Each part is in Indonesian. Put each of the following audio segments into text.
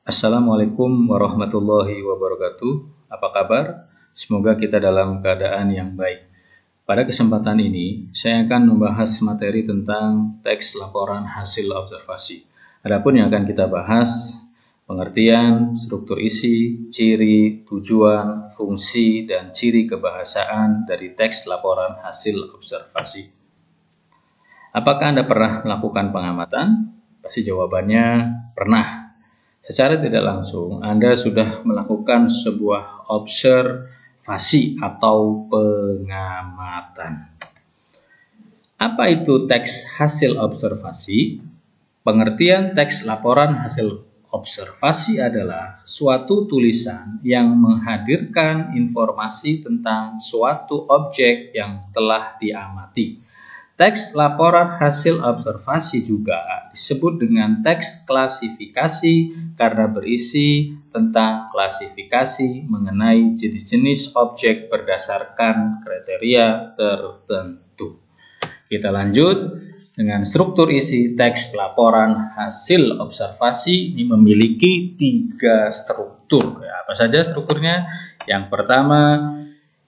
Assalamualaikum warahmatullahi wabarakatuh. Apa kabar? Semoga kita dalam keadaan yang baik. Pada kesempatan ini, saya akan membahas materi tentang teks laporan hasil observasi. Adapun yang akan kita bahas, pengertian, struktur isi, ciri, tujuan, fungsi, dan ciri kebahasaan dari teks laporan hasil observasi. Apakah Anda pernah melakukan pengamatan? Pasti jawabannya pernah. Secara tidak langsung, Anda sudah melakukan sebuah observasi atau pengamatan. Apa itu teks hasil observasi? Pengertian teks laporan hasil observasi adalah suatu tulisan yang menghadirkan informasi tentang suatu objek yang telah diamati. Teks laporan hasil observasi juga disebut dengan teks klasifikasi karena berisi tentang klasifikasi mengenai jenis-jenis objek berdasarkan kriteria tertentu. Kita lanjut dengan struktur isi teks laporan hasil observasi. Ini memiliki 3 struktur. Apa saja strukturnya? Yang pertama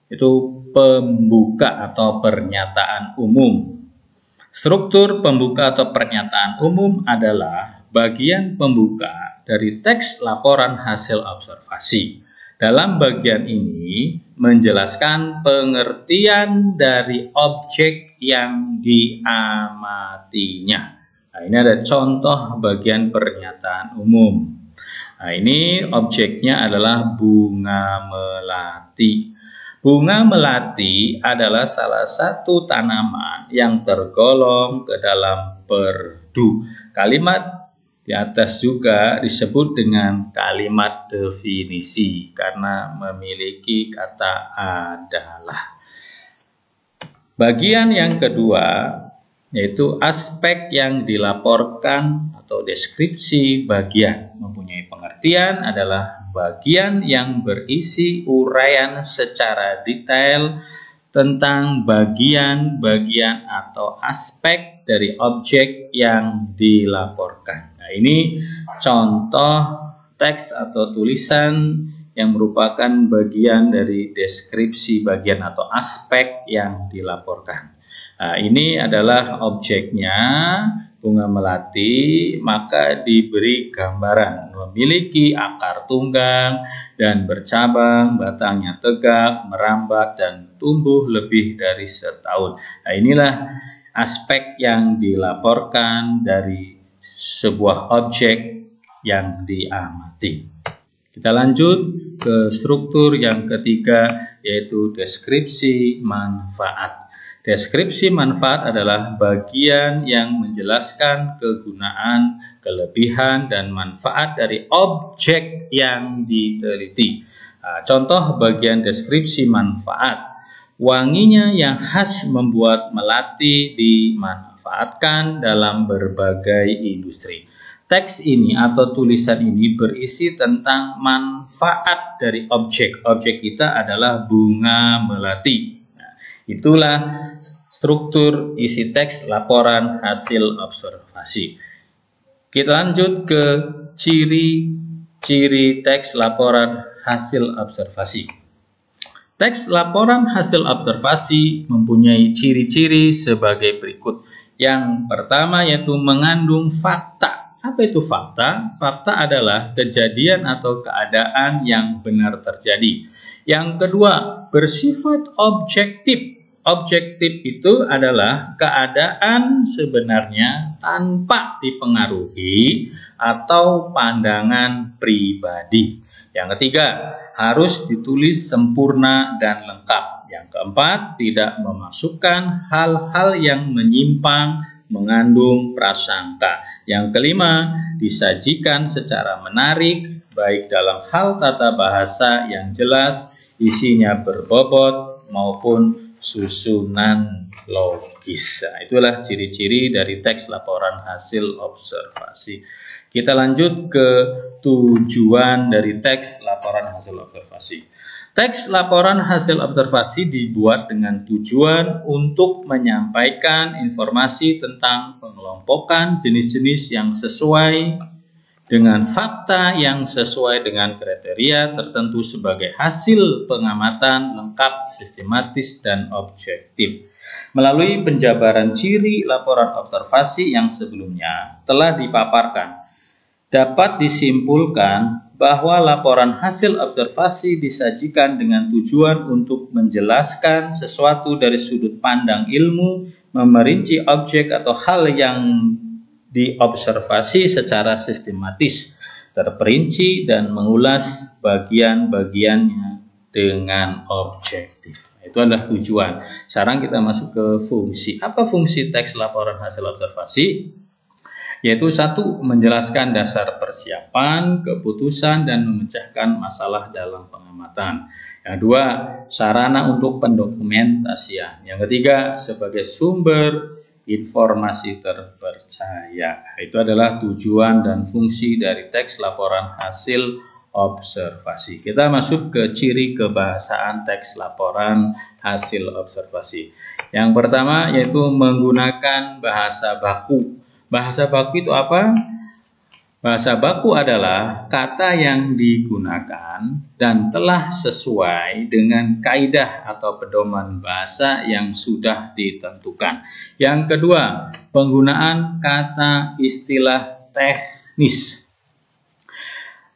itu pembuka atau pernyataan umum. Struktur pembuka atau pernyataan umum adalah bagian pembuka dari teks laporan hasil observasi. Dalam bagian ini menjelaskan pengertian dari objek yang diamatinya. Nah, ini ada contoh bagian pernyataan umum. Nah, ini objeknya adalah bunga melati. Bunga melati adalah salah satu tanaman yang tergolong ke dalam perdu. Kalimat di atas juga disebut dengan kalimat definisi karena memiliki kata adalah. Bagian yang kedua yaitu aspek yang dilaporkan atau deskripsi bagian. Mempunyai pengertian adalah bagian yang berisi uraian secara detail tentang bagian-bagian atau aspek dari objek yang dilaporkan. Nah, ini contoh teks atau tulisan yang merupakan bagian dari deskripsi bagian atau aspek yang dilaporkan. Nah, ini adalah objeknya, bunga melati, maka diberi gambaran memiliki akar tunggang dan bercabang, batangnya tegak, merambat, dan tumbuh lebih dari setahun. Nah, inilah aspek yang dilaporkan dari sebuah objek yang diamati. Kita lanjut ke struktur yang ketiga, yaitu deskripsi manfaat. Deskripsi manfaat adalah bagian yang menjelaskan kegunaan, kelebihan, dan manfaat dari objek yang diteliti. Nah, contoh bagian deskripsi manfaat. Wanginya yang khas membuat melati dimanfaatkan dalam berbagai industri. Teks ini atau tulisan ini berisi tentang manfaat dari objek. Objek kita adalah bunga melati. Itulah struktur isi teks laporan hasil observasi. Kita lanjut ke ciri-ciri teks laporan hasil observasi. Teks laporan hasil observasi mempunyai ciri-ciri sebagai berikut. Yang pertama yaitu mengandung fakta. Apa itu fakta? Fakta adalah kejadian atau keadaan yang benar terjadi. Yang kedua, bersifat objektif. Objektif itu adalah keadaan sebenarnya tanpa dipengaruhi atau pandangan pribadi. Yang ketiga, harus ditulis sempurna dan lengkap. Yang keempat, tidak memasukkan hal-hal yang menyimpang, mengandung prasangka. Yang kelima, disajikan secara menarik, baik dalam hal tata bahasa yang jelas, isinya berbobot, maupun susunan logis. Nah, itulah ciri-ciri dari teks laporan hasil observasi. Kita lanjut ke tujuan dari teks laporan hasil observasi. Teks laporan hasil observasi dibuat dengan tujuan untuk menyampaikan informasi tentang pengelompokan jenis-jenis yang sesuai dengan fakta yang sesuai dengan kriteria tertentu sebagai hasil pengamatan lengkap, sistematis, dan objektif. Melalui penjabaran ciri laporan observasi yang sebelumnya telah dipaparkan, dapat disimpulkan bahwa laporan hasil observasi disajikan dengan tujuan untuk menjelaskan sesuatu dari sudut pandang ilmu, memerinci objek atau hal yang diobservasi secara sistematis, terperinci, dan mengulas bagian-bagiannya dengan objektif. Itu adalah tujuan. Sekarang kita masuk ke fungsi. Apa fungsi teks laporan hasil observasi? Yaitu satu, menjelaskan dasar persiapan, keputusan, dan memecahkan masalah dalam pengamatan. Yang dua, sarana untuk pendokumentasian. Yang ketiga, sebagai sumber informasi terpercaya. Itu adalah tujuan dan fungsi dari teks laporan hasil observasi. Kita masuk ke ciri kebahasaan teks laporan hasil observasi. Yang pertama yaitu menggunakan bahasa baku. Bahasa baku itu apa? Bahasa baku adalah kata yang digunakan dan telah sesuai dengan kaidah atau pedoman bahasa yang sudah ditentukan. Yang kedua, penggunaan kata istilah teknis.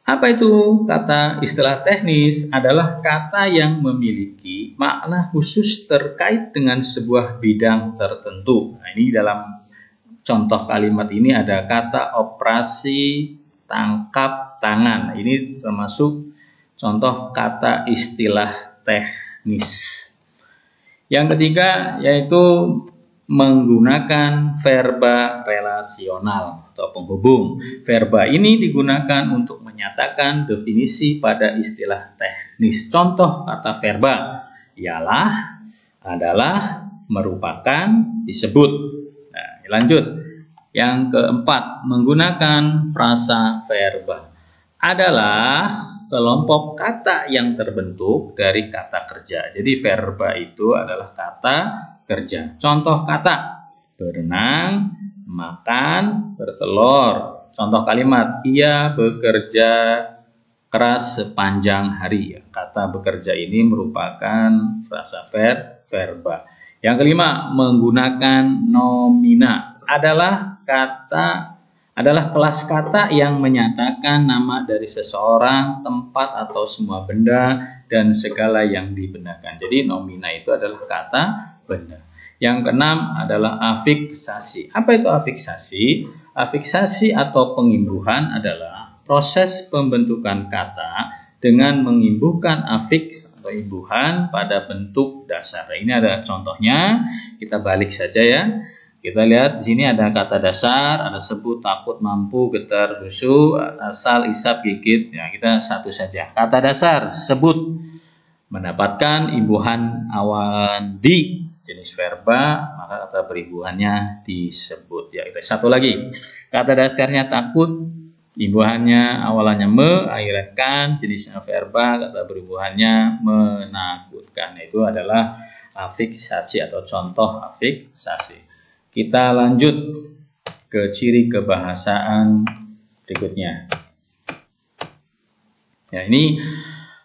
Apa itu kata istilah teknis? Adalah kata yang memiliki makna khusus terkait dengan sebuah bidang tertentu. Nah, ini dalam contoh kalimat ini ada kata operasi tangkap tangan. Ini termasuk contoh kata istilah teknis. Yang ketiga yaitu menggunakan verba relasional atau penghubung. Verba ini digunakan untuk menyatakan definisi pada istilah teknis. Contoh kata verba ialah, adalah, merupakan, disebut. Lanjut, yang keempat, menggunakan frasa verba. Adalah kelompok kata yang terbentuk dari kata kerja. Jadi verba itu adalah kata kerja. Contoh kata, berenang, makan, bertelur. Contoh kalimat, ia bekerja keras sepanjang hari. Kata bekerja ini merupakan frasa verba. Yang kelima, menggunakan nomina. Adalah kelas kata yang menyatakan nama dari seseorang, tempat atau semua benda dan segala yang dibenarkan. Jadi nomina itu adalah kata benda. Yang keenam adalah afiksasi. Apa itu afiksasi? Afiksasi atau pengimbuhan adalah proses pembentukan kata dengan mengimbuhkan afiks atau imbuhan pada bentuk dasar. Ini ada contohnya, kita balik saja ya. Kita lihat di sini ada kata dasar, ada sebut, takut, mampu, getar, susu, asal, isap, gigit. Ya, kita satu saja. Kata dasar, sebut, mendapatkan imbuhan awalan di jenis verba, maka kata berimbuhannya disebut. Ya, kita satu lagi. Kata dasarnya takut, imbuhannya awalannya me, akhirnya kan, jenisnya verba, kata berimbuhannya menakutkan. Itu adalah afiksasi atau contoh afiksasi. Kita lanjut ke ciri kebahasaan berikutnya. Ya, ini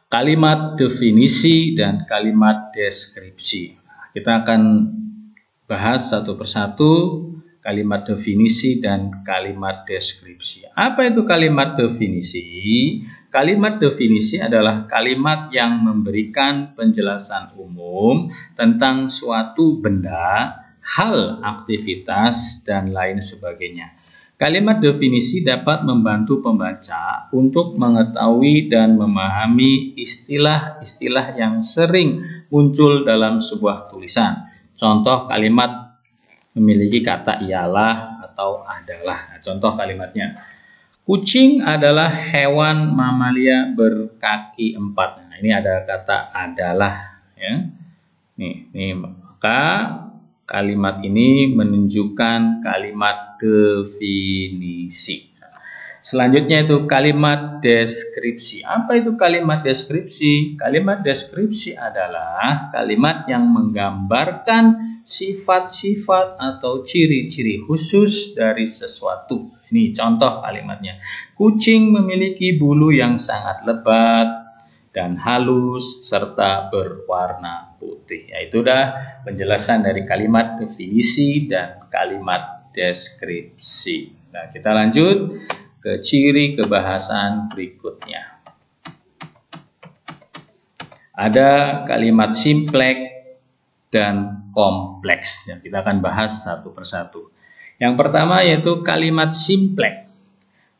kalimat definisi dan kalimat deskripsi. Kita akan bahas satu persatu kalimat definisi dan kalimat deskripsi. Apa itu kalimat definisi? Kalimat definisi adalah kalimat yang memberikan penjelasan umum tentang suatu benda, hal, aktivitas, dan lain sebagainya. Kalimat definisi dapat membantu pembaca untuk mengetahui dan memahami istilah-istilah yang sering muncul dalam sebuah tulisan. Contoh kalimat memiliki kata ialah atau adalah. Nah, contoh kalimatnya, kucing adalah hewan mamalia berkaki 4. Nah, ini ada kata adalah ya. Nih maka kalimat ini menunjukkan kalimat definisi. Selanjutnya itu kalimat deskripsi. Apa itu kalimat deskripsi? Kalimat deskripsi adalah kalimat yang menggambarkan sifat-sifat atau ciri-ciri khusus dari sesuatu. Ini contoh kalimatnya. Kucing memiliki bulu yang sangat lebat dan halus serta berwarna putih. Yaitu dah penjelasan dari kalimat definisi dan kalimat deskripsi. Nah, kita lanjut ke ciri kebahasan berikutnya. Ada kalimat simpleks dan kompleks. Ya, kita akan bahas satu persatu. Yang pertama yaitu kalimat simpleks.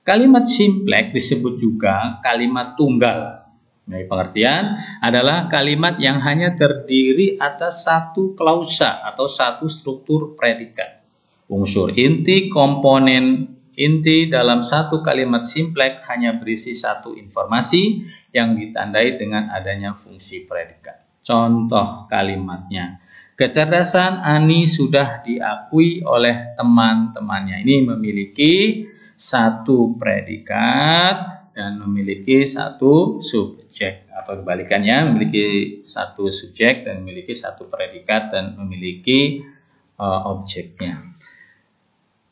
Kalimat simpleks disebut juga kalimat tunggal. Nah, pengertian adalah kalimat yang hanya terdiri atas satu klausa atau satu struktur predikat. Unsur inti komponen inti dalam satu kalimat simpleks hanya berisi satu informasi yang ditandai dengan adanya fungsi predikat. Contoh kalimatnya, kecerdasan Ani sudah diakui oleh teman-temannya. Ini memiliki satu predikat dan memiliki satu subjek. Atau kebalikannya, memiliki satu subjek dan memiliki satu predikat dan memiliki objeknya.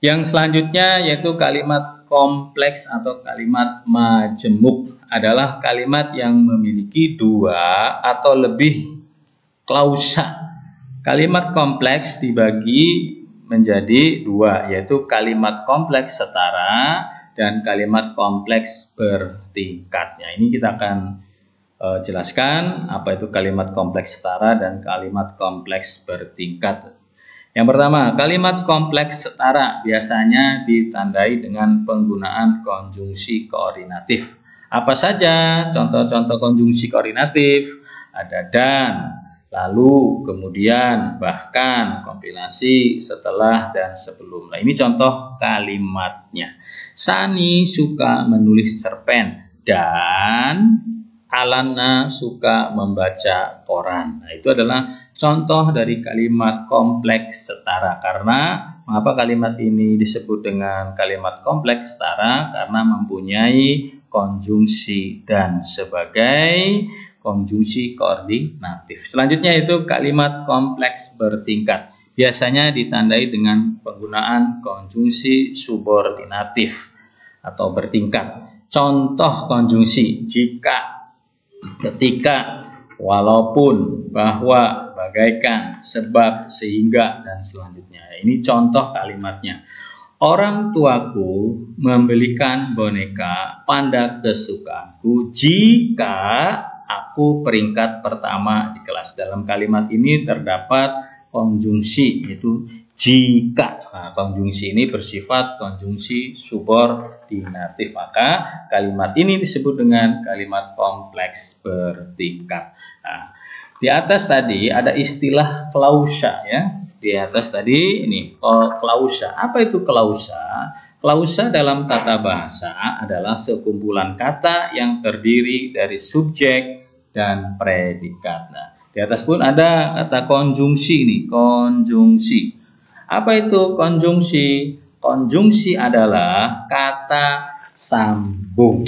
Yang selanjutnya yaitu kalimat kompleks atau kalimat majemuk adalah kalimat yang memiliki dua atau lebih klausa. Kalimat kompleks dibagi menjadi dua, yaitu kalimat kompleks setara dan kalimat kompleks bertingkat. Ya, ini kita akan jelaskan apa itu kalimat kompleks setara dan kalimat kompleks bertingkat. Yang pertama, kalimat kompleks setara biasanya ditandai dengan penggunaan konjungsi koordinatif. Apa saja contoh-contoh konjungsi koordinatif? Ada dan, lalu, kemudian, bahkan, kompilasi, setelah, dan sebelum. Nah, ini contoh kalimatnya. Sani suka menulis cerpen dan Alana suka membaca koran. Nah, itu adalah contoh dari kalimat kompleks setara. Karena mengapa kalimat ini disebut dengan kalimat kompleks setara? Karena mempunyai konjungsi dan sebagai konjungsi koordinatif. Selanjutnya itu kalimat kompleks bertingkat. Biasanya ditandai dengan penggunaan konjungsi subordinatif atau bertingkat. Contoh konjungsi jika, ketika, walaupun, bahwa, bagaikan, sebab, sehingga, dan selanjutnya. Ini contoh kalimatnya. Orang tuaku membelikan boneka panda kesukaanku jika aku peringkat pertama di kelas. Dalam kalimat ini terdapat konjungsi, yaitu jika. Nah, konjungsi ini bersifat konjungsi subordinatif. Maka kalimat ini disebut dengan kalimat kompleks bertingkat. Nah, di atas tadi ada istilah klausa ya. Di atas tadi ini klausa. Apa itu klausa? Klausa dalam tata bahasa adalah sekumpulan kata yang terdiri dari subjek dan predikat. Nah, di atas pun ada kata konjungsi nih, konjungsi. Apa itu konjungsi? Konjungsi adalah kata sambung.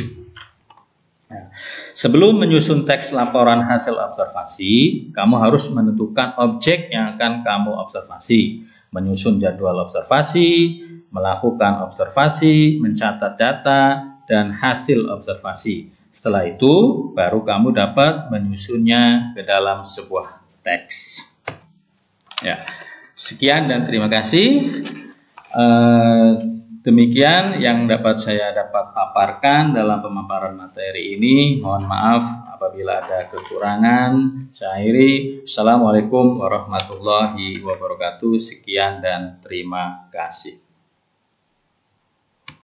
Nah, sebelum menyusun teks laporan hasil observasi, kamu harus menentukan objek yang akan kamu observasi, menyusun jadwal observasi, melakukan observasi, mencatat data, dan hasil observasi. Setelah itu, baru kamu dapat menyusunnya ke dalam sebuah teks. Ya. Sekian dan terima kasih. Demikian yang dapat saya paparkan dalam pemaparan materi ini. Mohon maaf apabila ada kekurangan. Saya akhiri. Assalamualaikum warahmatullahi wabarakatuh. Sekian dan terima kasih.